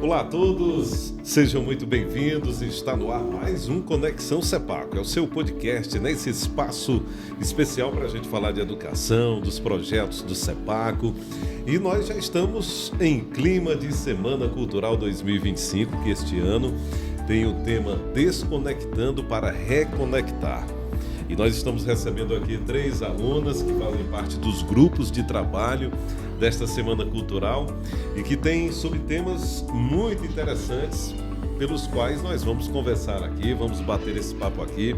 Olá a todos, sejam muito bem-vindos. Está no ar mais um Conexão CEPACO. É o seu podcast, né? Esse espaço especial para a gente falar de educação, dos projetos do CEPACO. E nós já estamos em clima de Semana Cultural 2025, que este ano tem o tema Desconectando para Reconectar. E nós estamos recebendo aqui 3 alunas que fazem parte dos grupos de trabalho desta Semana Cultural e que têm subtemas muito interessantes pelos quais nós vamos conversar aqui, vamos bater esse papo aqui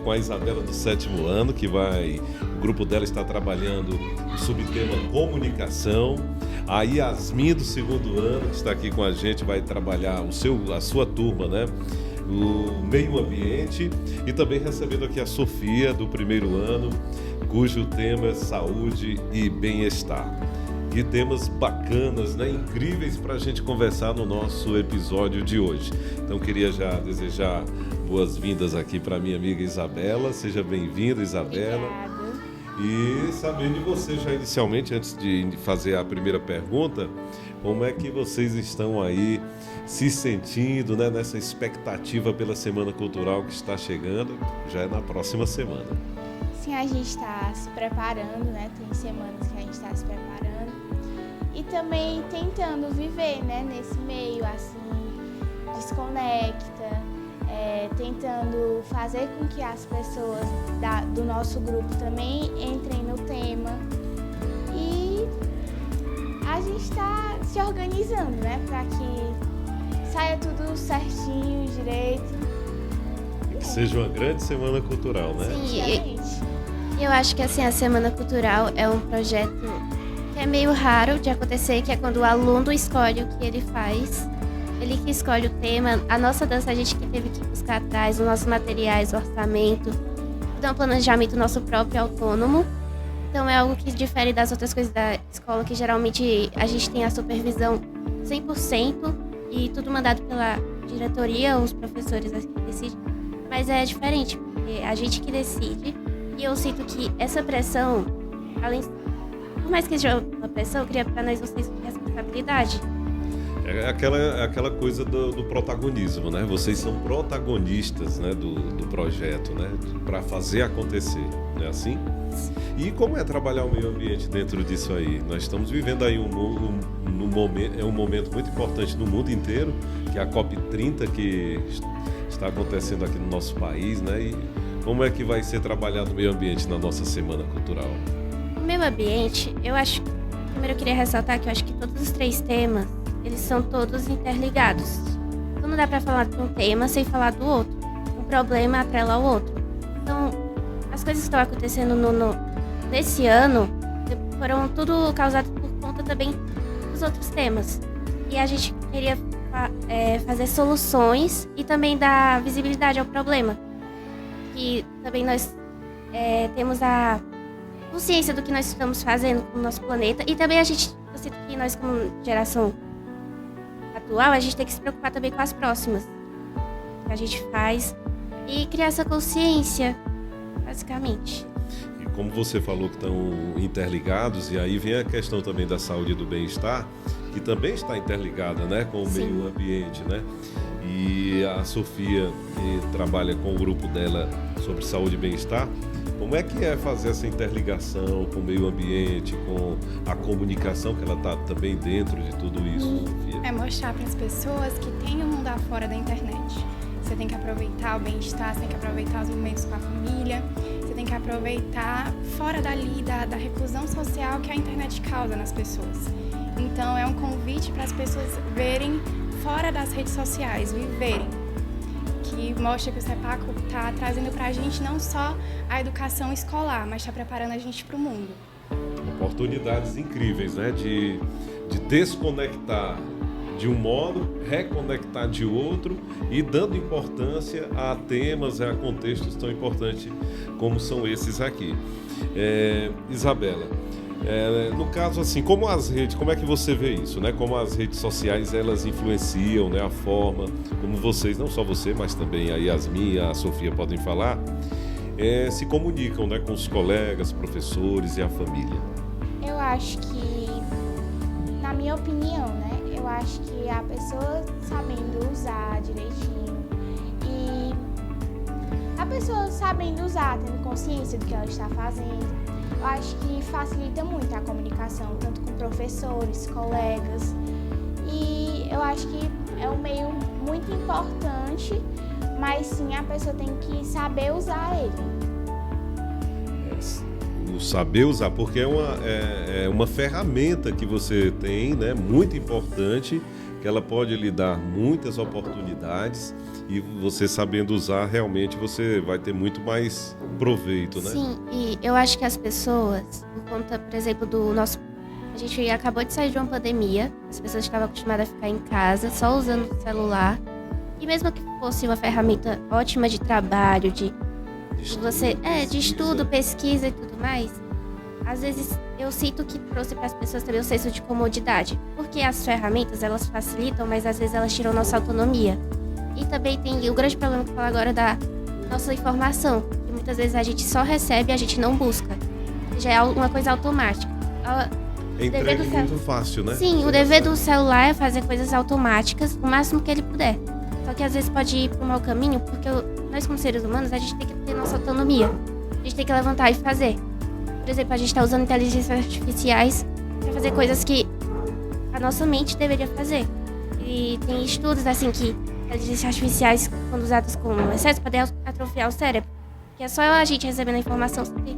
com a Isabela do 7º ano, o grupo dela está trabalhando o subtema comunicação. A Yasmin do 2º ano, que está aqui com a gente, vai trabalhar a sua turma, né? O meio ambiente, e também recebendo aqui a Sofia do 1º ano, cujo tema é saúde e bem-estar. E temas bacanas, né, incríveis para a gente conversar no nosso episódio de hoje. Então queria já desejar boas-vindas aqui para minha amiga Isabela. Seja bem-vinda, Isabela. Obrigada. E saber de você já inicialmente, antes de fazer a primeira pergunta, como é que vocês estão aí se sentindo, né, nessa expectativa pela Semana Cultural que está chegando, já é na próxima semana. Sim, a gente está se preparando, né? Tem semanas que a gente está se preparando e também tentando viver, né, nesse meio, assim, desconecta, tentando fazer com que as pessoas do nosso grupo também entrem no tema. E a gente está se organizando, né, para que saia tudo certinho, direito. Que seja uma grande Semana Cultural, né? Sim, eu acho que assim, a Semana Cultural é um projeto que é meio raro de acontecer, que é quando o aluno escolhe o que ele faz, ele que escolhe o tema. A nossa dança a gente que teve que buscar atrás, os nossos materiais, o orçamento, então um planejamento nosso próprio autônomo. Então é algo que difere das outras coisas da escola, que geralmente a gente tem a supervisão 100% e tudo mandado pela diretoria, os professores que decidem. Mas é diferente, porque a gente que decide, e eu sinto que essa pressão, por mais que seja uma pressão, cria para nós vocês responsabilidade. É aquela coisa do protagonismo, né? Vocês são protagonistas, né, do projeto, né? Para fazer acontecer, não é assim? E como é trabalhar o meio ambiente dentro disso aí? Nós estamos vivendo aí um momento muito importante no mundo inteiro, que é a COP30, que está acontecendo aqui no nosso país, né? E como é que vai ser trabalhado o meio ambiente na nossa Semana Cultural? O meio ambiente, eu acho, primeiro eu queria ressaltar que eu acho que todos os 3 temas, eles são todos interligados. Então não dá para falar de um tema sem falar do outro. Um problema atrela ao outro. Então, as coisas que estão acontecendo nesse ano foram tudo causado por conta também dos outros temas. E a gente queria fazer soluções e também dar visibilidade ao problema. E também nós temos a consciência do que nós estamos fazendo com o nosso planeta. E também eu sinto que nós, como geração atual, a gente tem que se preocupar também com as próximas. Que a gente faz e criar essa consciência, basicamente. E como você falou que estão interligados, e aí vem a questão também da saúde e do bem-estar, que também está interligada, né, com o meio ambiente, né? E a Sofia, que trabalha com o grupo dela sobre saúde e bem-estar, como é que é fazer essa interligação com o meio ambiente, com a comunicação, que ela está também dentro de tudo isso, Sofia? É mostrar para as pessoas que tem um mundo afora da internet. Você tem que aproveitar o bem-estar, você tem que aproveitar os momentos com a família, você tem que aproveitar fora dali da reclusão social que a internet causa nas pessoas. Então é um convite para as pessoas verem fora das redes sociais, viverem. Que mostra que o CEPACO está trazendo para a gente não só a educação escolar, mas está preparando a gente para o mundo. Oportunidades incríveis, né? De desconectar de um modo, reconectar de outro e dando importância a temas, a contextos tão importantes como são esses aqui. Isabela, no caso assim, como é que você vê isso, né? Como as redes sociais elas influenciam, né, a forma como vocês, não só você, mas também a Yasmin e a Sofia podem falar, se comunicam, né, com os colegas, professores e a família. Eu acho que, na minha opinião, né, eu acho que a pessoa sabendo usar direitinho e a pessoa sabendo usar, tendo consciência do que ela está fazendo, eu acho que facilita muito a comunicação, tanto com professores, colegas. E eu acho que é um meio muito importante, mas sim a pessoa tem que saber usar ele. O saber usar, porque é uma ferramenta que você tem, né, muito importante, que ela pode lhe dar muitas oportunidades e você sabendo usar, realmente você vai ter muito mais proveito, né? Sim, e eu acho que as pessoas, por conta, por exemplo, do nosso... A gente acabou de sair de uma pandemia, as pessoas estavam acostumadas a ficar em casa, só usando o celular. E mesmo que fosse uma ferramenta ótima de trabalho, de estudo, pesquisa e tudo mais, às vezes eu sinto que trouxe para as pessoas também um senso de comodidade. Porque as ferramentas, elas facilitam, mas às vezes elas tiram nossa autonomia. E também tem o grande problema que eu falo agora da nossa informação, que muitas vezes a gente só recebe e a gente não busca. Já é uma coisa automática. É entregue muito fácil, né? Sim, o dever do celular é fazer coisas automáticas o máximo que ele puder. Só que às vezes pode ir para um mau caminho, porque nós como seres humanos, a gente tem que ter nossa autonomia. A gente tem que levantar e fazer. Por exemplo, a gente está usando inteligências artificiais para fazer coisas que a nossa mente deveria fazer. E tem estudos assim que inteligências artificiais, quando usadas com excesso, podem atrofiar o cérebro. Que é só a gente recebendo a informação sem ter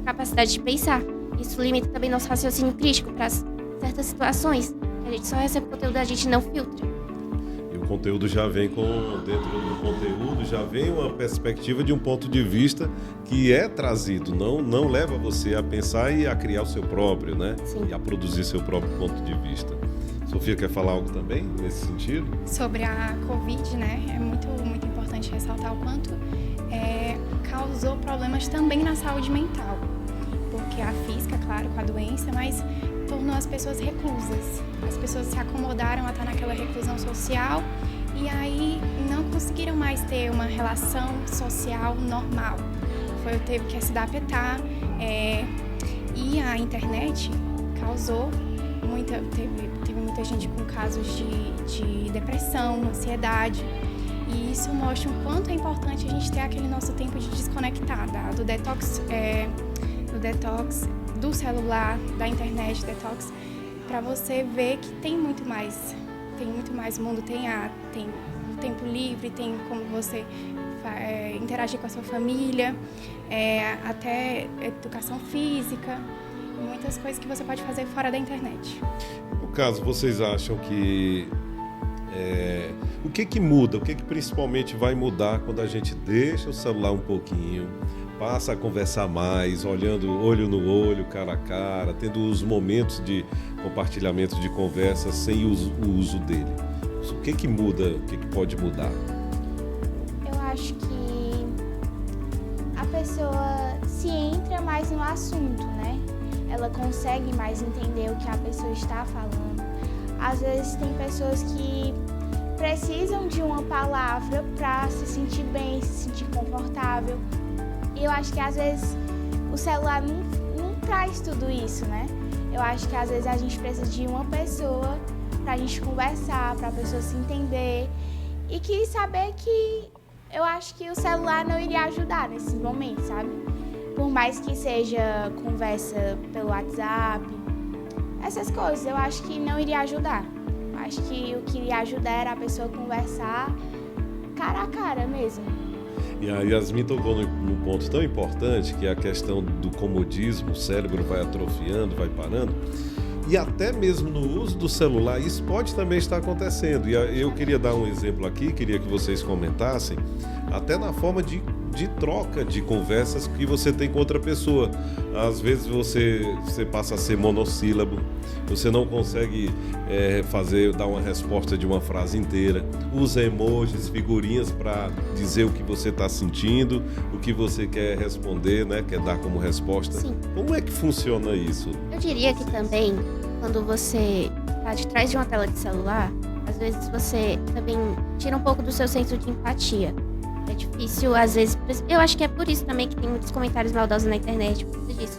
capacidade de pensar. Isso limita também nosso raciocínio crítico para certas situações. A gente só recebe conteúdo, a gente não filtra. E o conteúdo já vem dentro do conteúdo, já vem uma perspectiva de um ponto de vista que é trazido, não leva você a pensar e a criar o seu próprio, né? Sim. E a produzir seu próprio ponto de vista. Sofia, quer falar algo também nesse sentido? Sobre a Covid, né? É muito, muito importante ressaltar o quanto causou problemas também na saúde mental. Porque a física, claro, com a doença, mas tornou as pessoas reclusas. As pessoas se acomodaram a estar naquela reclusão social e aí não conseguiram mais ter uma relação social normal. Teve que se adaptar e a internet causou teve muita gente com casos de depressão, ansiedade. E isso mostra o quanto é importante a gente ter aquele nosso tempo de desconectar, do detox do celular, da internet, detox, para você ver que tem muito mais o mundo, tem o tempo livre, tem como você interagir com a sua família, até educação física, muitas coisas que você pode fazer fora da internet. No caso, vocês acham que o que muda, o que principalmente vai mudar quando a gente deixa o celular um pouquinho, passa a conversar mais, olhando olho no olho, cara a cara, tendo os momentos de compartilhamento de conversa sem o uso dele? O que muda, o que pode mudar? Eu acho que a pessoa se entra mais no assunto, né? Ela consegue mais entender o que a pessoa está falando. Às vezes tem pessoas que precisam de uma palavra para se sentir bem, se sentir confortável. E eu acho que às vezes o celular não traz tudo isso, né? Eu acho que às vezes a gente precisa de uma pessoa pra gente conversar, pra pessoa se entender. E que saber que eu acho que o celular não iria ajudar nesse momento, sabe? Por mais que seja conversa pelo WhatsApp, essas coisas, eu acho que não iria ajudar. Eu acho que o que iria ajudar era a pessoa conversar cara a cara mesmo. E a Yasmin tocou num ponto tão importante, que é a questão do comodismo, o cérebro vai atrofiando, vai parando. E até mesmo no uso do celular, isso pode também estar acontecendo. E eu queria dar um exemplo aqui, queria que vocês comentassem, até na forma de troca de conversas que você tem com outra pessoa. Às vezes você passa a ser monossílabo, você não consegue dar uma resposta de uma frase inteira, usa emojis, figurinhas para dizer o que você está sentindo, o que você quer responder, né? Quer dar como resposta. Sim. Como é que funciona isso? Eu diria que também, quando você está de trás de uma tela de celular, às vezes você também tira um pouco do seu senso de empatia. É difícil, às vezes... Eu acho que é por isso também que tem muitos comentários maldosos na internet, por causa disso.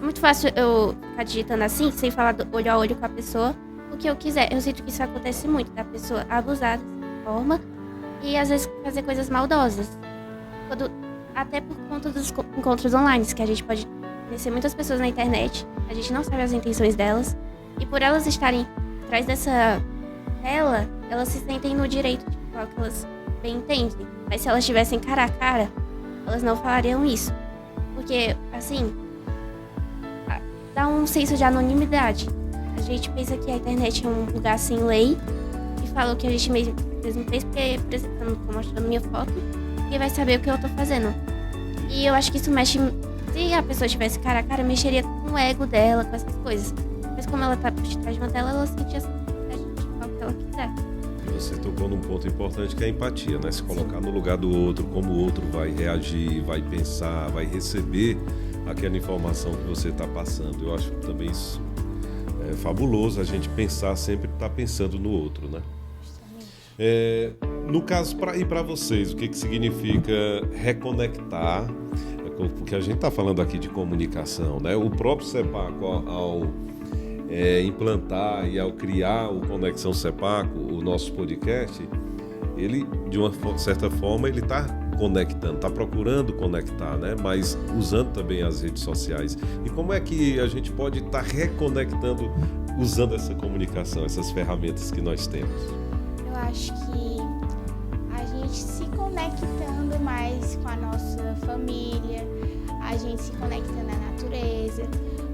É muito fácil eu ficar digitando assim, sem falar olho a olho com a pessoa, o que eu quiser. Eu sinto que isso acontece muito, da pessoa abusar dessa forma e às vezes fazer coisas maldosas. Até por conta dos encontros online, que a gente pode conhecer muitas pessoas na internet, a gente não sabe as intenções delas, e por elas estarem atrás dessa tela, elas se sentem no direito de falar o que elas bem entendem. Mas se elas estivessem cara a cara, elas não falariam isso. Porque, assim, dá um senso de anonimidade. A gente pensa que a internet é um lugar sem lei, e fala o que a gente mesmo fez, porque, por exemplo, eu não tô mostrando minha foto, ninguém vai saber o que eu tô fazendo. E eu acho que isso mexe... Se a pessoa estivesse cara a cara, mexeria com o ego dela, com essas coisas. Mas como ela tá por trás de uma tela, ela sente essa possibilidade de falar o que ela quiser. Você tocou num ponto importante que é a empatia, né? Se colocar no lugar do outro, como o outro vai reagir, vai pensar, vai receber aquela informação que você está passando. Eu acho também isso fabuloso, a gente pensar sempre estar pensando no outro, né? No caso, para vocês, o que significa reconectar? Porque a gente está falando aqui de comunicação, né? O próprio CEPACO, ao implantar e ao criar o Conexão CEPACO, o nosso podcast, ele, de uma certa forma, ele está conectando, está procurando conectar, né? Mas usando também as redes sociais. E como é que a gente pode estar reconectando usando essa comunicação, essas ferramentas que nós temos? Eu acho que a gente se conectando mais com a nossa família, a gente se conectando à natureza,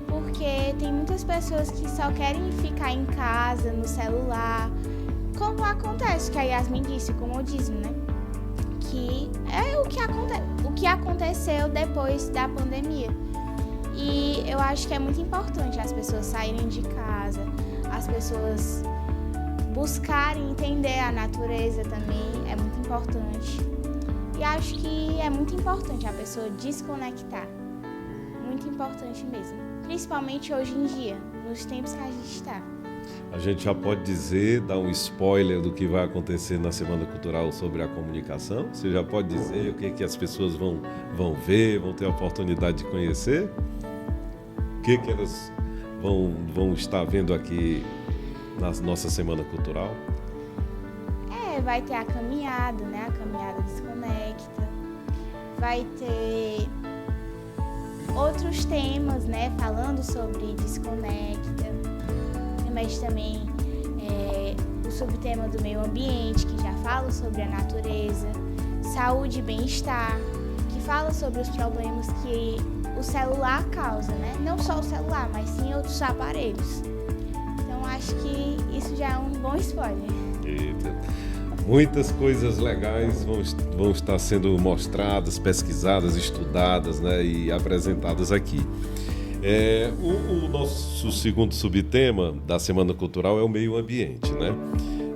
porque tem muitas pessoas que só querem ficar em casa, no celular, como acontece, que a Yasmin disse, o comodismo, né? Que é o que aconteceu depois da pandemia. E eu acho que é muito importante as pessoas saírem de casa, as pessoas buscarem entender a natureza também, é muito importante. E acho que é muito importante a pessoa desconectar. Muito importante mesmo. Principalmente hoje em dia, nos tempos que a gente está. A gente já pode dizer, dar um spoiler do que vai acontecer na Semana Cultural sobre a comunicação? Você já pode dizer o que as pessoas vão ver, vão ter a oportunidade de conhecer? O que elas vão estar vendo aqui na nossa Semana Cultural? Vai ter a caminhada, né? A caminhada Desconecta. Vai ter outros temas, né? Falando sobre Desconecta. Mas também o subtema do meio ambiente, que já fala sobre a natureza. Saúde e bem-estar, que fala sobre os problemas que o celular causa, né? Não só o celular, mas sim outros aparelhos. Então acho que isso já é um bom spoiler. Eita. Muitas coisas legais vão estar sendo mostradas, pesquisadas, estudadas, né, e apresentadas aqui. O nosso segundo subtema da Semana Cultural é o meio ambiente, né?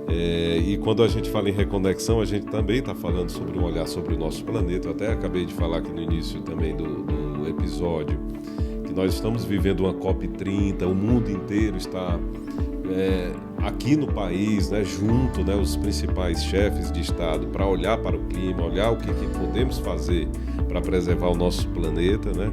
E quando a gente fala em reconexão, a gente também está falando sobre um olhar sobre o nosso planeta. Eu até acabei de falar aqui no início também do episódio que nós estamos vivendo uma COP30, o mundo inteiro está aqui no país, né, junto, né, os principais chefes de Estado para olhar para o clima, olhar o que podemos fazer para preservar o nosso planeta, né?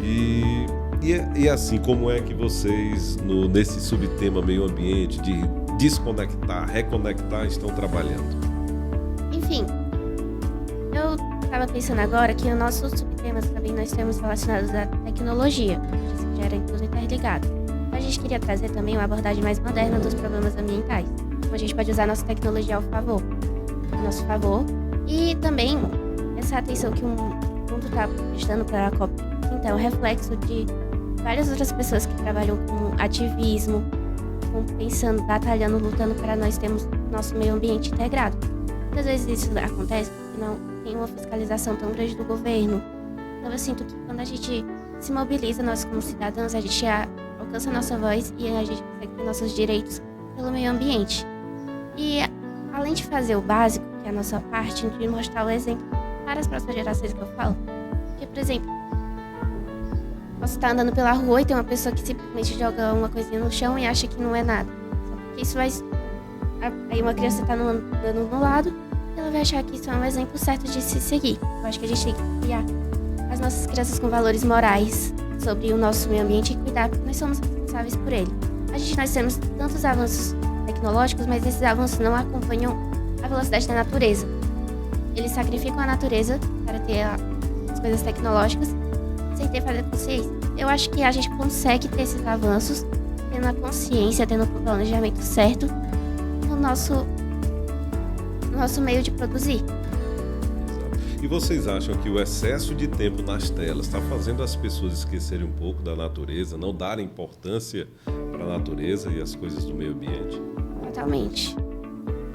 E assim, como é que vocês, nesse subtema meio ambiente, de desconectar, reconectar, estão trabalhando? Enfim, eu estava pensando agora que os nossos subtemas também nós temos relacionados à tecnologia, que já era tudo interligado. A gente queria trazer também uma abordagem mais moderna dos problemas ambientais. Como a gente pode usar a nossa tecnologia ao nosso favor. E também essa atenção que o mundo está prestando para a COP. Então, é um reflexo de várias outras pessoas que trabalham com ativismo, pensando, batalhando, lutando para nós termos nosso meio ambiente integrado. Muitas vezes isso acontece porque não tem uma fiscalização tão grande do governo. Então, eu sinto que quando a gente se mobiliza, nós como cidadãos, a gente alcança a nossa voz e a gente consegue ter nossos direitos pelo meio ambiente. E além de fazer o básico, que é a nossa parte, de mostrar o exemplo para as próximas gerações que eu falo. Porque, por exemplo, posso estar andando pela rua e tem uma pessoa que simplesmente joga uma coisinha no chão e acha que não é nada. Só porque isso vai... Aí uma criança está andando no lado e ela vai achar que isso é um exemplo certo de se seguir. Eu acho que a gente tem que criar as nossas crianças com valores morais sobre o nosso meio ambiente e cuidar, porque nós somos responsáveis por ele. nós temos tantos avanços tecnológicos, mas esses avanços não acompanham a velocidade da natureza. Eles sacrificam a natureza para ter as coisas tecnológicas sem ter fazer consciência. Eu acho que a gente consegue ter esses avanços tendo a consciência, tendo o planejamento certo no nosso meio de produzir. E vocês acham que o excesso de tempo nas telas está fazendo as pessoas esquecerem um pouco da natureza, não darem importância para a natureza e as coisas do meio ambiente? Totalmente.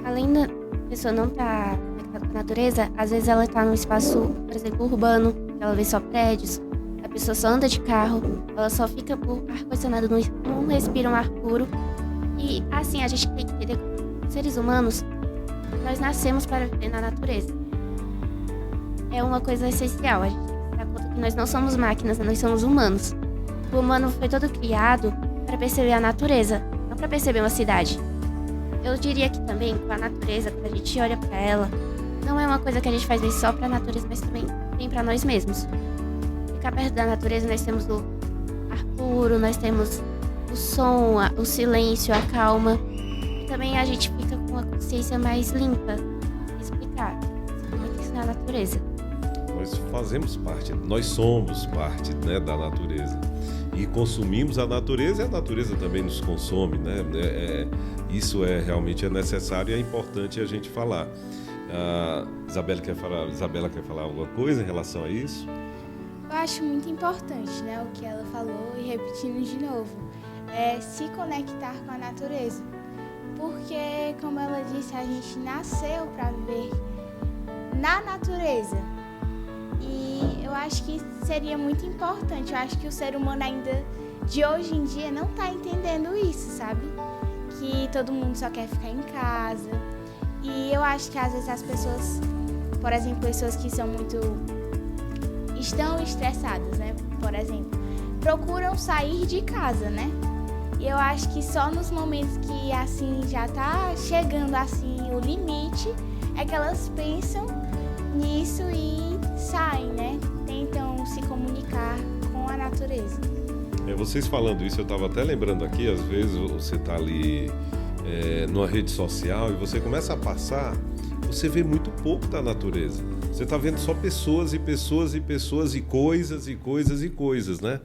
Além da pessoa não estar conectada com a natureza, às vezes ela está num espaço, por exemplo, urbano, ela vê só prédios, a pessoa só anda de carro, ela só fica por ar-condicionado, não respira um ar puro. E assim, a gente tem que entender que seres humanos, nós nascemos para viver na natureza. É uma coisa essencial, a gente tem que se dar conta que nós não somos máquinas, nós somos humanos. O humano foi todo criado para perceber a natureza, não para perceber uma cidade. Eu diria que também, com a natureza, quando a gente olha para ela, não é uma coisa que a gente faz bem só para a natureza, mas também bem para nós mesmos. Ficar perto da natureza, nós temos o ar puro, nós temos o som, o silêncio, a calma. E também a gente fica com a consciência mais limpa. Explicar. Muito isso na natureza. Nós fazemos parte, nós somos parte, né, da natureza. E consumimos a natureza e a natureza também nos consome, né? Isso realmente é necessário e é importante a gente falar. Isabela quer falar alguma coisa em relação a isso? Eu acho muito importante, né, o que ela falou e repetindo de novo, é se conectar com a natureza. Porque, como ela disse, a gente nasceu para viver na natureza. E eu acho que seria muito importante. Eu acho que o ser humano ainda de hoje em dia não está entendendo isso, sabe? Que todo mundo só quer ficar em casa. E eu acho que às vezes as pessoas, por exemplo, pessoas que estão estressadas, né? Por exemplo, procuram sair de casa, né? E eu acho que só nos momentos que assim já tá chegando assim o limite é que elas pensam nisso e saem, né? Tentam se comunicar com a natureza. Vocês falando isso, eu estava até lembrando aqui, às vezes você está ali numa rede social e você começa a passar, você vê muito pouco da natureza. Você está vendo só pessoas e pessoas e pessoas e coisas e coisas e coisas, né?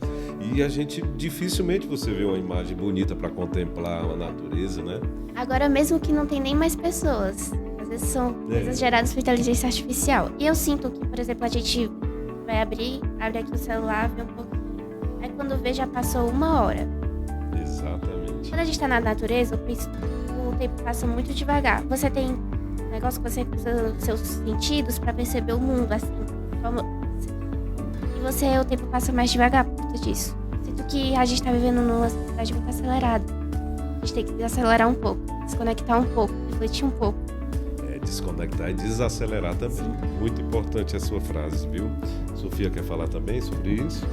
E a gente, dificilmente você vê uma imagem bonita para contemplar a natureza, né? Agora mesmo que não tem nem mais pessoas. Às vezes são coisas geradas por inteligência artificial. E eu sinto que, por exemplo, a gente vai abre aqui o celular, vê um pouquinho. Aí quando vê, já passou 1 hora. Exatamente. Quando a gente está na natureza, o tempo passa muito devagar. Você tem um negócio que você usa os seus sentidos para perceber o mundo, assim. E o tempo passa mais devagar por conta disso. Sinto que a gente está vivendo numa sociedade muito acelerada. A gente tem que desacelerar um pouco, desconectar um pouco, refletir um pouco. Desconectar e desacelerar também. Sim. Muito importante a sua frase, viu? Sofia quer falar também sobre isso?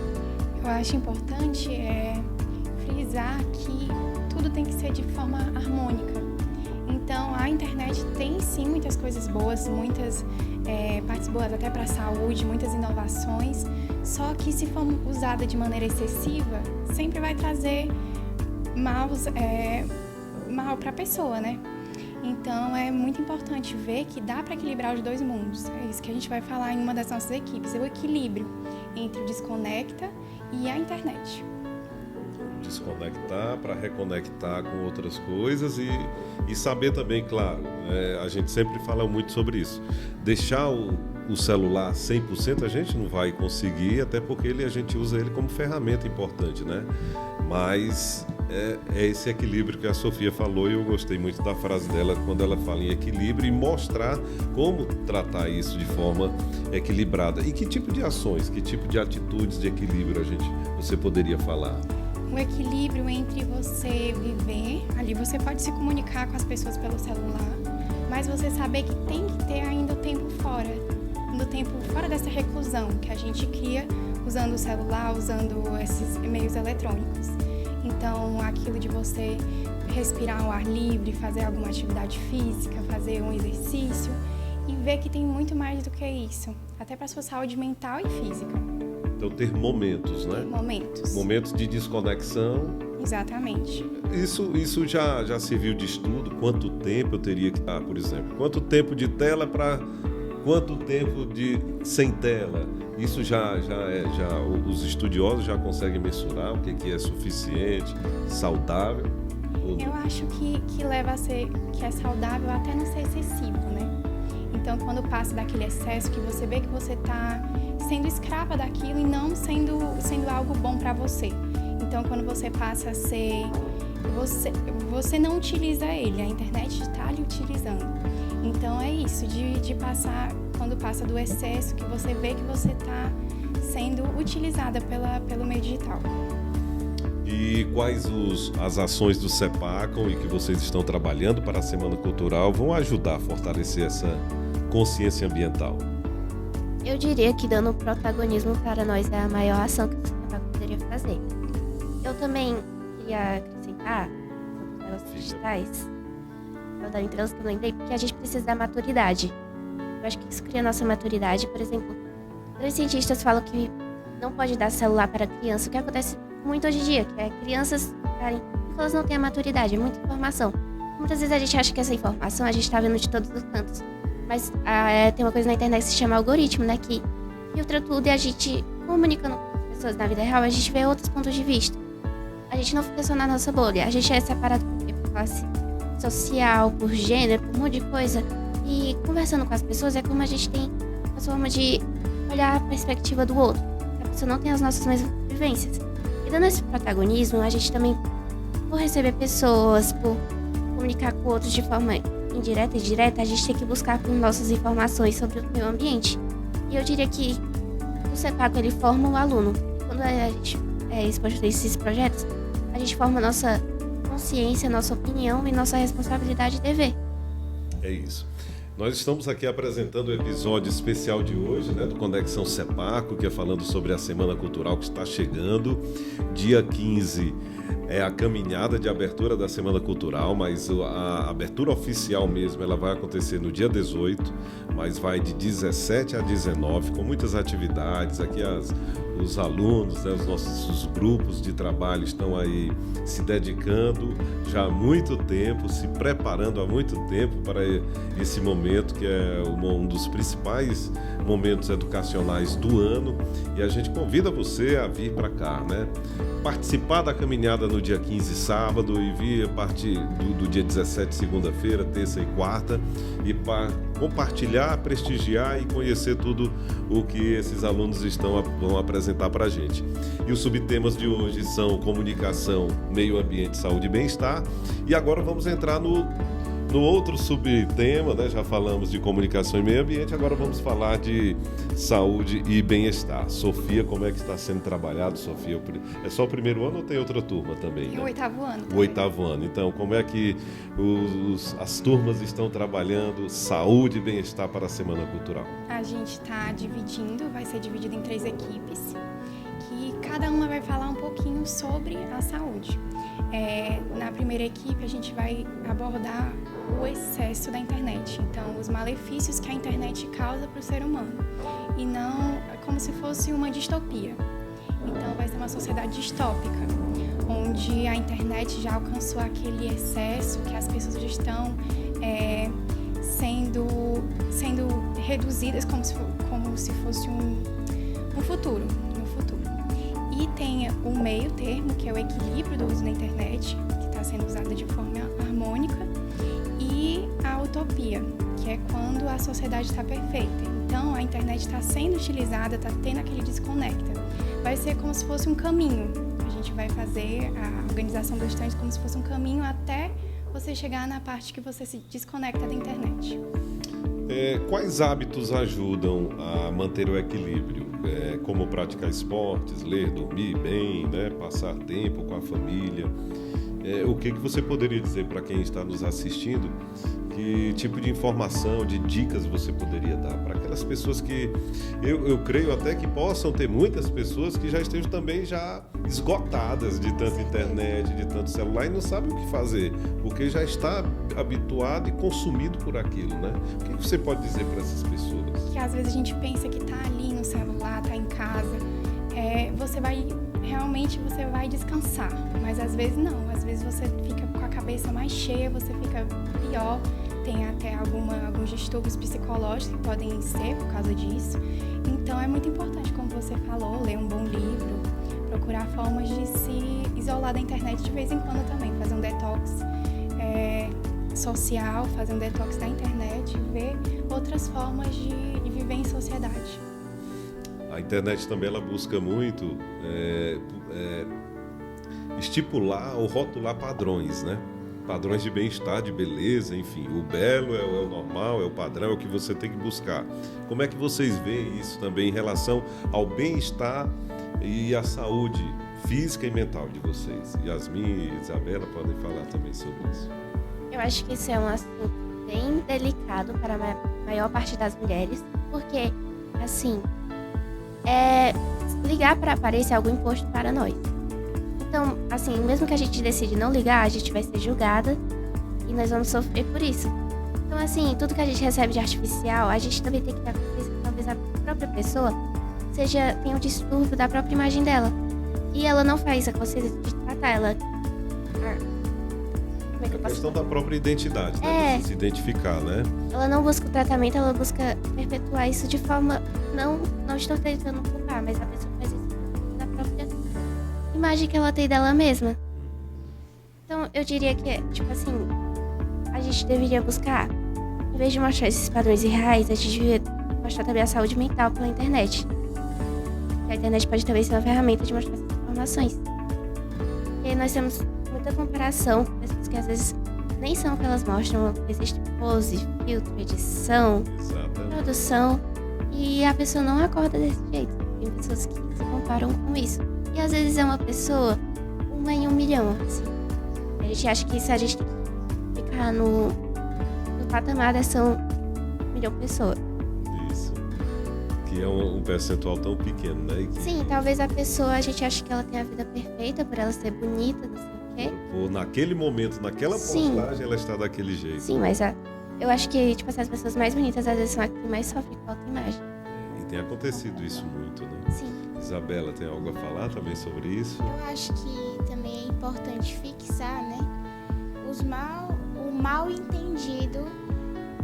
Eu acho importante frisar que tudo tem que ser de forma harmônica. Então, a internet tem sim muitas coisas boas, muitas partes boas até para a saúde, muitas inovações, só que se for usada de maneira excessiva, sempre vai trazer mal para a pessoa, né? Então, é muito importante ver que dá para equilibrar os dois mundos. É isso que a gente vai falar em uma das nossas equipes, o equilíbrio entre o desconecta e a internet. Desconectar para reconectar com outras coisas e saber também, claro, a gente sempre fala muito sobre isso. Deixar o celular 100% a gente não vai conseguir, até porque a gente usa ele como ferramenta importante, né? Mas é esse equilíbrio que a Sofia falou e eu gostei muito da frase dela quando ela fala em equilíbrio e mostrar como tratar isso de forma equilibrada. E que tipo de ações, que tipo de atitudes de equilíbrio você poderia falar? O equilíbrio entre você viver, ali você pode se comunicar com as pessoas pelo celular, mas você saber que tem que ter ainda o tempo fora dessa reclusão que a gente cria usando o celular, usando esses meios eletrônicos. Então, aquilo de você respirar ao ar livre, fazer alguma atividade física, fazer um exercício e ver que tem muito mais do que isso, até para a sua saúde mental e física. Então, ter momentos, né? Momentos. Momentos de desconexão Exatamente. Isso já serviu de estudo? Quanto tempo eu teria que estar, por exemplo? Quanto tempo de tela para quanto tempo sem tela? Isso os estudiosos já conseguem mensurar o que é suficiente, saudável? Eu acho que leva a ser, que é saudável até não ser excessivo, né? Então, quando passa daquele excesso, que você vê que você está sendo escrava daquilo e não sendo algo bom para você. Então, quando você passa a ser... Você não utiliza ele, a internet está lhe utilizando. Então, é isso, de passar, quando passa do excesso, que você vê que você está sendo utilizada pelo meio digital. E quais as ações do CEPACOM e que vocês estão trabalhando para a Semana Cultural vão ajudar a fortalecer essa consciência ambiental? Eu diria que dando protagonismo para nós é a maior ação que o CEPACOM poderia fazer. Eu também queria acrescentar sobre os negócios digitais, entre elas que eu lembrei, porque a gente precisa da maturidade. Eu acho que isso cria a nossa maturidade. Por exemplo, os cientistas falam que não pode dar celular para criança, o que acontece muito hoje em dia, que é crianças ficarem, porque elas não têm a maturidade, é muita informação. Muitas vezes a gente acha que essa informação a gente está vendo de todos os cantos, mas tem uma coisa na internet que se chama algoritmo, né, que filtra tudo e a gente, comunicando com as pessoas na vida real, a gente vê outros pontos de vista. A gente não fica só na nossa bolha, a gente é separado por classe social, por gênero, por um monte de coisa, e conversando com as pessoas é como a gente tem uma forma de olhar a perspectiva do outro, a pessoa não tem as nossas mesmas vivências. E dando esse protagonismo, a gente também, por receber pessoas, por comunicar com outros de forma indireta e direta, a gente tem que buscar por nossas informações sobre o meio ambiente. E eu diria que o CEPACOM, ele forma o aluno. Quando a gente é exposto a esses projetos, a gente forma a nossa consciência, nossa opinião e nossa responsabilidade e dever. É isso. Nós estamos aqui apresentando o episódio especial de hoje, né, do Conexão CEPACOM, que é falando sobre a Semana Cultural que está chegando. Dia 15 é a caminhada de abertura da Semana Cultural, mas a abertura oficial mesmo ela vai acontecer no dia 18, mas vai de 17 a 19, com muitas atividades. Aqui os alunos, né, os nossos grupos de trabalho estão aí se dedicando já há muito tempo, se preparando há muito tempo para esse momento, que é um dos principais momentos educacionais do ano, e a gente convida você a vir para cá, né? Participar da caminhada no dia 15, sábado, e vir a partir do dia 17, segunda-feira, terça e quarta, e para compartilhar, prestigiar e conhecer tudo o que esses alunos vão apresentar para a gente. E os subtemas de hoje são comunicação, meio ambiente, saúde e bem-estar. E agora vamos entrar no outro subtema, né? Já falamos de comunicação e meio ambiente, agora vamos falar de saúde e bem-estar. Sofia, como é que está sendo trabalhado, Sofia? É só o primeiro ano ou tem outra turma também? E o oitavo ano também. O oitavo ano. Então, como é que as turmas estão trabalhando saúde e bem-estar para a Semana Cultural? A gente está vai ser dividido em 3 equipes, que cada uma vai falar um pouquinho sobre a saúde. Na primeira equipe, a gente vai abordar o excesso da internet, então os malefícios que a internet causa para o ser humano, e não como se fosse uma distopia. Então vai ser uma sociedade distópica, onde a internet já alcançou aquele excesso que as pessoas já estão sendo reduzidas como se fosse um futuro. E tem o meio termo, que é o equilíbrio do uso da internet, que está sendo usada de forma harmônica, e a utopia, que é quando a sociedade está perfeita. Então, a internet está sendo utilizada, está tendo aquele desconecta. Vai ser como se fosse um caminho. A gente vai fazer a organização dos estandes como se fosse um caminho até você chegar na parte que você se desconecta da internet. Quais hábitos ajudam a manter o equilíbrio? Como praticar esportes, ler, dormir bem, né? Passar tempo com a família. O que você poderia dizer para quem está nos assistindo? Que tipo de informação, de dicas você poderia dar para aquelas pessoas que eu creio até que possam ter muitas pessoas que já estejam também já esgotadas de tanta internet, de tanto celular, e não sabem o que fazer, porque já está habituado e consumido por aquilo, né? O que você pode dizer para essas pessoas? Que às vezes a gente pensa que está ali no celular, está em casa, você vai descansar, mas às vezes não, às vezes você fica com a cabeça mais cheia, você fica pior, tem até alguns distúrbios psicológicos que podem ser por causa disso. Então é muito importante, como você falou, ler um bom livro, procurar formas de se isolar da internet de vez em quando também, fazer um detox social, fazer um detox da internet, ver outras formas de viver em sociedade. A internet também ela busca muito estipular ou rotular padrões, né? Padrões de bem-estar, de beleza, enfim. O belo é o normal, é o padrão, é o que você tem que buscar. Como é que vocês veem isso também em relação ao bem-estar e à saúde física e mental de vocês? Yasmin e Isabela podem falar também sobre isso. Eu acho que isso é um assunto bem delicado para a maior parte das mulheres, porque, assim, ligar para aparência é algo imposto para nós. Então, assim, mesmo que a gente decide não ligar, a gente vai ser julgada e nós vamos sofrer por isso. Então, assim, tudo que a gente recebe de artificial, a gente também tem que ter consciência que talvez a própria pessoa tenha um distúrbio da própria imagem dela. E ela não faz a consciência de tratar ela. Como é que eu A posso questão da própria identidade, né? De se identificar, né? Ela não busca o tratamento, ela busca perpetuar isso de forma... Não estou tentando culpar, mas a pessoa faz isso da própria imagem que ela tem dela mesma. Então, eu diria que, tipo assim, a gente deveria buscar, em vez de mostrar esses padrões irreais, a gente deveria mostrar também a saúde mental pela internet. A internet pode também ser uma ferramenta de mostrar essas informações. E nós temos muita comparação com pessoas que às vezes nem são o que elas mostram. Existe pose, filtro, edição, produção, e a pessoa não acorda desse jeito. Tem pessoas que se comparam com isso. E às vezes é uma pessoa, 1 em 1 milhão, assim. A gente acha que se a gente ficar no patamar dessa 1 milhão de pessoas. Isso. Que é um percentual tão pequeno, né? Sim, talvez a pessoa, a gente acha que ela tem a vida perfeita por ela ser bonita, não sei o quê. Ou naquele momento, naquela postagem, ela está daquele jeito. Sim, mas eu acho que, tipo, as pessoas mais bonitas às vezes são as que mais sofrem com a autoimagem. E tem acontecido isso muito, né? Sim. Isabela, tem algo a falar também sobre isso? Eu acho que também é importante fixar, né, o mal entendido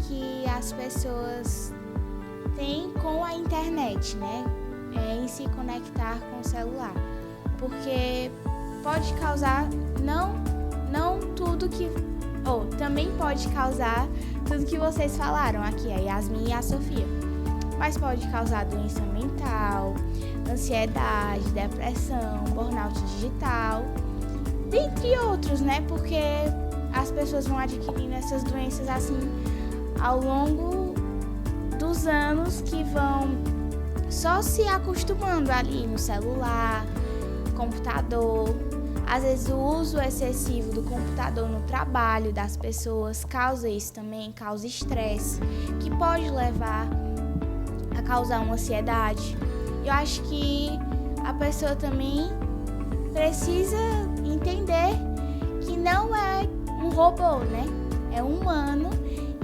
que as pessoas têm com a internet, né, em se conectar com o celular. Porque pode causar, não tudo que... também pode causar tudo que vocês falaram aqui, a Yasmin e a Sofia. Mas pode causar doença mental, ansiedade, depressão, burnout digital, dentre outros, né? Porque as pessoas vão adquirindo essas doenças assim ao longo dos anos, que vão só se acostumando ali no celular, computador. Às vezes o uso excessivo do computador no trabalho das pessoas causa isso também, causa estresse, que pode levar a causar uma ansiedade. Eu acho que a pessoa também precisa entender que não é um robô, né? É um humano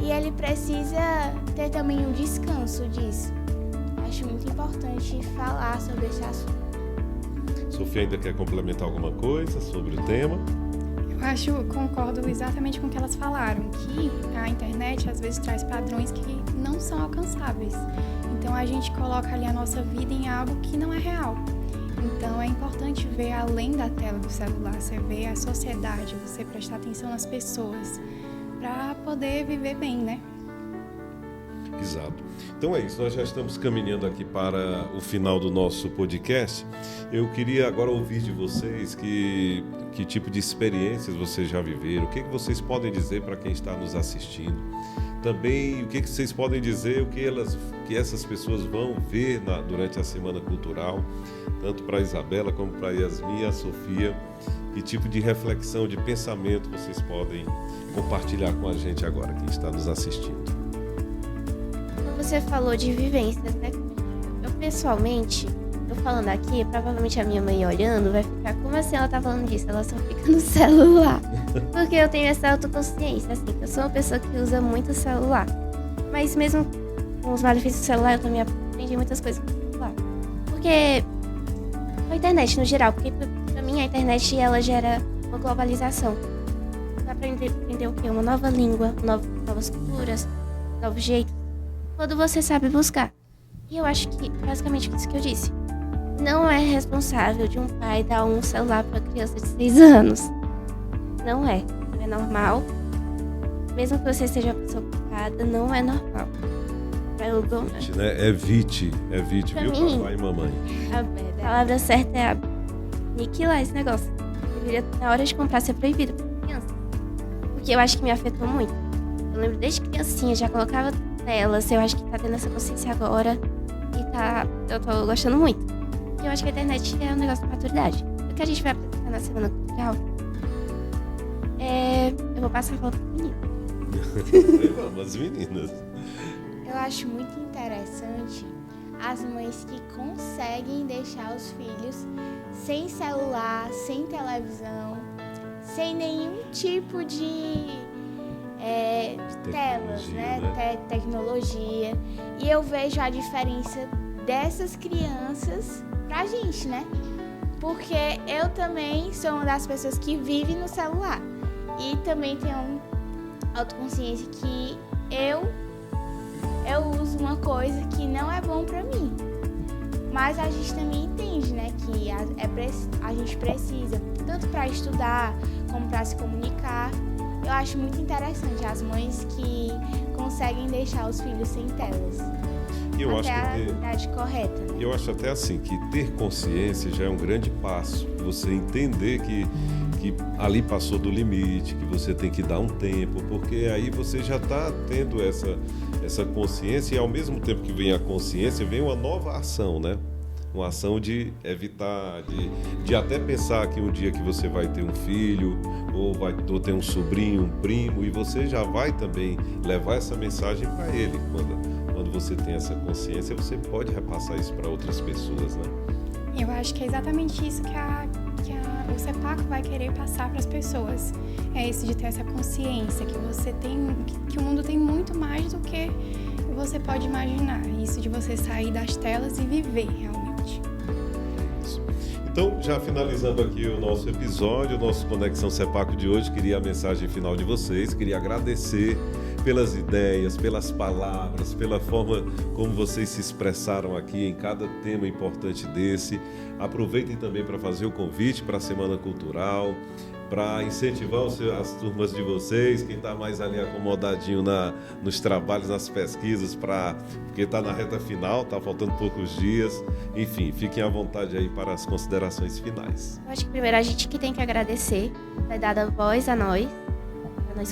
e ele precisa ter também um descanso disso. Acho muito importante falar sobre esse assunto. Sofia ainda quer complementar alguma coisa sobre o tema? Concordo exatamente com o que elas falaram, que a internet às vezes traz padrões que não são alcançáveis. Então a gente coloca ali a nossa vida em algo que não é real. Então é importante ver além da tela do celular, você ver a sociedade, você prestar atenção nas pessoas, para poder viver bem, né? Exato. Então é isso, nós já estamos caminhando aqui para o final do nosso podcast. Eu queria agora ouvir de vocês que tipo de experiências vocês já viveram, o que vocês podem dizer para quem está nos assistindo. Também o que vocês podem dizer, o que essas pessoas vão ver durante a Semana Cultural, tanto para a Isabela como para a Yasmin e a Sofia. Que tipo de reflexão, de pensamento vocês podem compartilhar com a gente agora, quem está nos assistindo. Você falou de vivências, né? Eu, pessoalmente, eu falando aqui, provavelmente a minha mãe olhando vai ficar, como assim ela tá falando disso? Ela só fica no celular. Porque eu tenho essa autoconsciência, assim, eu sou uma pessoa que usa muito o celular. Mas mesmo com os malefícios do celular, eu também aprendi muitas coisas com o celular. Porque a internet no geral, porque pra mim a internet ela gera uma globalização. Dá pra aprender o quê? Uma nova língua, novas culturas, novos jeitos, quando você sabe buscar. E eu acho que, basicamente, isso que eu disse. Não é responsável de um pai dar um celular pra criança de 6 anos. Não é. Não é normal. Mesmo que você seja uma pessoa ocupada, não é normal. Evite, né? Evite, Pra viu, mim, papai e mamãe? A palavra certa é aniquilar esse negócio. Deveria, na hora de comprar, ser proibido pra criança. Porque eu acho que me afetou muito. Eu lembro desde criancinha, já colocava telas. Eu acho que tá tendo essa consciência agora. E eu tô gostando muito. Porque eu acho que a internet é um negócio de maturidade. O que a gente vai apresentar na Semana Cultural eu vou passar a volta pro menino. Vamos, as meninas. Eu acho muito interessante as mães que conseguem deixar os filhos sem celular, sem televisão, sem nenhum tipo de telas, né? Tecnologia. E eu vejo a diferença dessas crianças pra gente, né? Porque eu também sou uma das pessoas que vive no celular. E também tenho autoconsciência que eu uso uma coisa que não é bom pra mim. Mas a gente também entende, né, que a gente precisa, tanto para estudar como para se comunicar. Eu acho muito interessante as mães que conseguem deixar os filhos sem telas. Eu até acho a idade correta, né? Eu acho até assim que ter consciência já é um grande passo. Você entender que ali passou do limite, que você tem que dar um tempo, porque aí você já está tendo essa consciência e ao mesmo tempo que vem a consciência, vem uma nova ação, né? Uma ação de evitar, de até pensar que um dia que você vai ter um filho ou ter um sobrinho, um primo, e você já vai também levar essa mensagem para ele. Quando você tem essa consciência, você pode repassar isso para outras pessoas, né? Eu acho que é exatamente isso que o CEPAC vai querer passar para as pessoas. É esse de ter essa consciência que o mundo tem muito mais do que você pode imaginar. Isso de você sair das telas e viver realmente. Então, já finalizando aqui o nosso episódio, o nosso Conexão CEPAC de hoje, queria a mensagem final de vocês, queria agradecer pelas ideias, pelas palavras, pela forma como vocês se expressaram aqui em cada tema importante desse. Aproveitem também para fazer o convite para a Semana Cultural, para incentivar as turmas de vocês, quem está mais ali acomodadinho nos trabalhos, nas pesquisas, porque está na reta final, está faltando poucos dias. Enfim, fiquem à vontade aí para as considerações finais. Eu acho que primeiro a gente que tem que agradecer, ter dado a voz a nós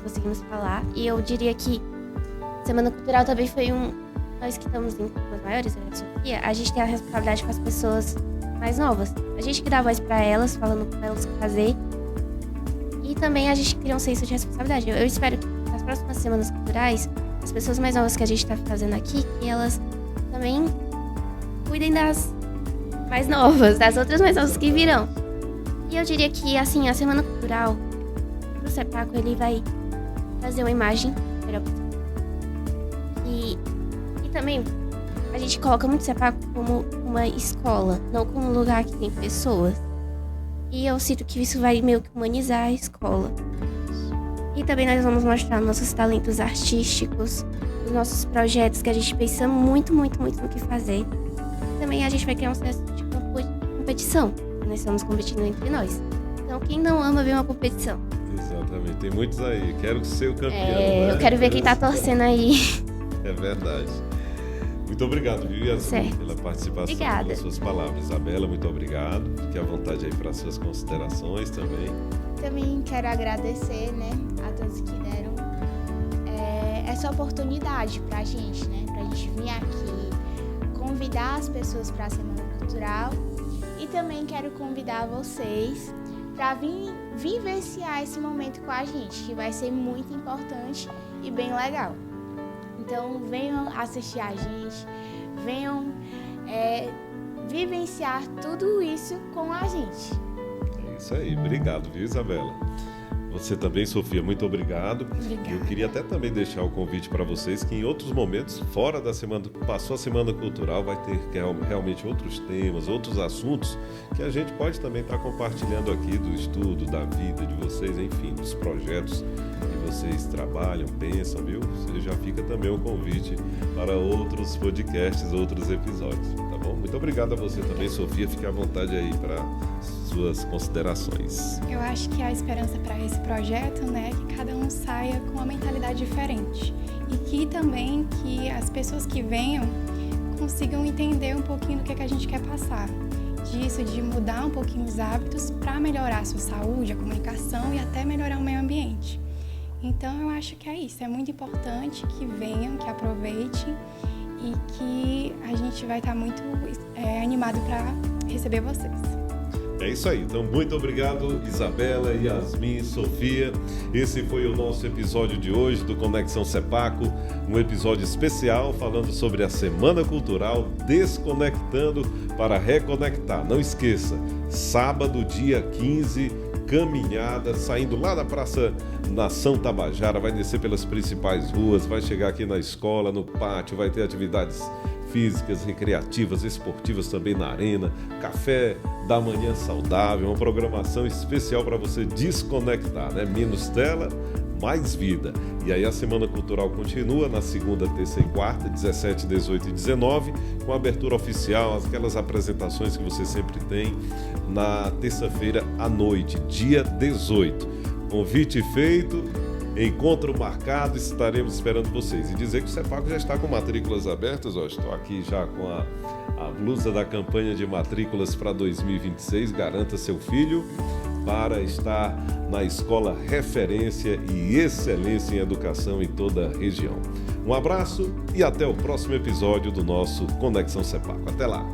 conseguimos falar. E eu diria que Semana Cultural também foi nós que estamos em turmas maiores, a Sofia, a gente tem a responsabilidade com as pessoas mais novas. A gente que dá voz para elas, falando para elas o que fazer. E também a gente cria um senso de responsabilidade. Eu espero que nas próximas Semanas Culturais, as pessoas mais novas que a gente está fazendo aqui, que elas também cuidem das mais novas, das outras mais novas que virão. E eu diria que, assim, a Semana Cultural, o CEPAC, ele vai trazer uma imagem melhor. E também, a gente coloca muito o CEPAC como uma escola, não como um lugar que tem pessoas. E eu sinto que isso vai meio que humanizar a escola. E também nós vamos mostrar nossos talentos artísticos, os nossos projetos, que a gente pensa muito, muito, muito no que fazer. E também a gente vai criar um senso de competição. Nós estamos competindo entre nós. Então, quem não ama ver uma competição? Exatamente. Tem muitos aí. Quero ser o campeão. Né? Eu quero ver quem tá torcendo aí. É verdade. Muito obrigado, viu, Yasmin, pela participação, Obrigada. pelas suas palavras. Isabela, muito obrigado. Fique à vontade aí para as suas considerações também. Também quero agradecer, né, a todos que deram essa oportunidade pra gente, né, pra gente vir aqui, convidar as pessoas para a Semana Cultural e também quero convidar vocês para vir vivenciar esse momento com a gente, que vai ser muito importante e bem legal. Então, venham assistir a gente, venham vivenciar tudo isso com a gente. É isso aí. Obrigado, viu, Isabela? Você também, Sofia, muito obrigado. Obrigada. Eu queria até também deixar o convite para vocês que em outros momentos, fora da semana, passou a Semana Cultural, vai ter realmente outros temas, outros assuntos que a gente pode também estar compartilhando aqui do estudo, da vida de vocês, enfim, dos projetos que vocês trabalham, pensam, viu? Você já fica também o convite para outros podcasts, outros episódios, tá bom? Muito obrigado a você também, Sofia. Fique à vontade aí para suas considerações. Eu acho que a esperança para esse projeto, né, é que cada um saia com uma mentalidade diferente e que também que as pessoas que venham consigam entender um pouquinho do que a gente quer passar. Disso, de mudar um pouquinho os hábitos para melhorar a sua saúde, a comunicação e até melhorar o meio ambiente. Então, eu acho que é isso. É muito importante que venham, que aproveitem e que a gente vai estar muito animado para receber vocês. É isso aí, então muito obrigado Isabela, Yasmin, Sofia. Esse foi o nosso episódio de hoje do Conexão Sepaco, um episódio especial falando sobre a Semana Cultural Desconectando para Reconectar. Não esqueça, sábado, dia 15, caminhada, saindo lá da Praça Nação Tabajara, vai descer pelas principais ruas, vai chegar aqui na escola, no pátio, vai ter atividades físicas, recreativas, esportivas também na arena, café da manhã saudável, uma programação especial para você desconectar, né? Menos tela, mais vida. E aí a Semana Cultural continua na segunda, terça e quarta, 17, 18 e 19, com a abertura oficial, aquelas apresentações que você sempre tem na terça-feira à noite, dia 18. Convite feito, encontro marcado, estaremos esperando vocês. E dizer que o Sepaco já está com matrículas abertas, estou aqui já com a blusa da campanha de matrículas para 2026, garanta seu filho para estar na escola referência e excelência em educação em toda a região. Um abraço e até o próximo episódio do nosso Conexão Sepaco. Até lá!